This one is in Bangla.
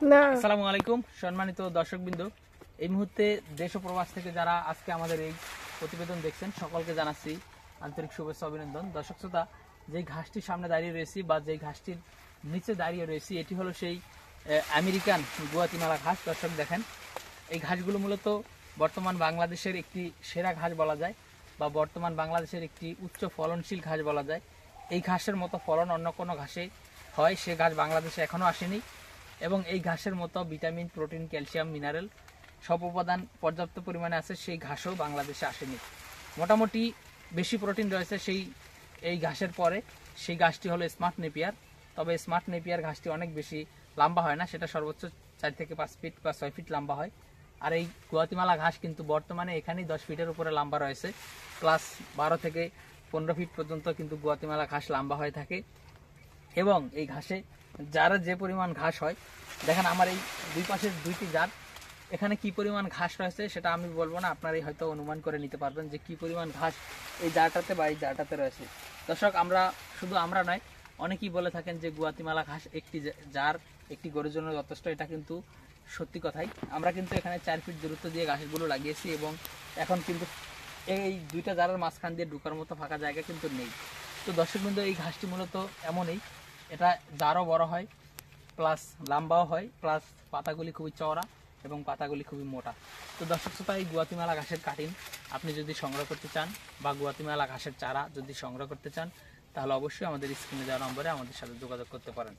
না। আসসালামু আলাইকুম সম্মানিত দর্শকবৃন্দ, এই মুহূর্তে দেশ ও প্রবাস থেকে যারা আজকে আমাদের এই প্রতিবেদন দেখছেন সকলকে জানাচ্ছি আন্তরিক শুভেচ্ছা অভিনন্দন। দর্শক শ্রোতা, যেই ঘাসটির সামনে দাঁড়িয়ে রয়েছি বা যেই ঘাসটির নিচে দাঁড়িয়ে রয়েছি এটি হলো সেই আমেরিকান গুয়াতিমালা ঘাস। দর্শক দেখেন, এই ঘাসগুলো মূলত বর্তমান বাংলাদেশের একটি সেরা ঘাস বলা যায় বা বর্তমান বাংলাদেশের একটি উচ্চ ফলনশীল ঘাস বলা যায়। এই ঘাসের মতো ফলন অন্য কোনো ঘাসে হয়, সে ঘাস বাংলাদেশে এখনও আসেনি এবং এই ঘাসের মতো ভিটামিন, প্রোটিন, ক্যালসিয়াম, মিনারেল সব উপাদান পর্যাপ্ত পরিমাণে আছে, সেই ঘাসও বাংলাদেশে আসেনি। মোটামুটি বেশি প্রোটিন রয়েছে এই ঘাসের পরে, সেই ঘাসটি হলো স্মার্ট নেপিয়ার। তবে স্মার্ট নেপিয়ার ঘাসটি অনেক বেশি লম্বা হয় না, সেটা সর্বোচ্চ 4 থেকে 5 ফিট বা 6 ফিট লম্বা হয়। আর এই গুয়াতিমালা ঘাস কিন্তু বর্তমানে এখানেই 10 ফিটের উপরে লম্বা রয়েছে, প্লাস 12 থেকে 15 ফিট পর্যন্ত কিন্তু গুয়াতিমালা ঘাস লম্বা হয়ে থাকে। এবং এই ঘাসে যারা যে পরিমাণ ঘাস হয়, দেখেন আমার এই দুই পাশের দুইটি জার, এখানে কি পরিমাণ ঘাস রয়েছে সেটা আমি বলবো না, আপনারাই হয়তো অনুমান করে নিতে পারবেন যে কি পরিমাণ ঘাস এই জারটাতে বা এই জারটাতে রয়েছে। দর্শক, আমরা নয়, অনেকেই বলে থাকেন যে গুয়াতিমালা ঘাস একটি জার একটি গরুর জন্য যথেষ্ট। এটা কিন্তু সত্যি কথাই। আমরা কিন্তু এখানে 4 ফিট দূরত্ব দিয়ে ঘাসগুলো লাগিয়েছি এবং এখন কিন্তু এই দুইটা জারের মাঝখান দিয়ে ঢোকার মতো ফাঁকা জায়গা কিন্তু নেই। তো দর্শকবৃন্দ, এই ঘাসটি মূলত এমনই, এটা জারও বড় হয়, প্লাস লম্বাও হয়, প্লাস পাতাগুলি খুবই চওড়া এবং পাতাগুলি খুবই মোটা। তো দর্শক শ্রোতা, এই গুয়াতিমালা ঘাসের কাটিং আপনি যদি সংগ্রহ করতে চান বা গুয়াতিমালা ঘাসের চারা যদি সংগ্রহ করতে চান, তাহলে অবশ্যই আমাদের স্ক্রিনে দেওয়া নম্বরে আমাদের সাথে যোগাযোগ করতে পারেন।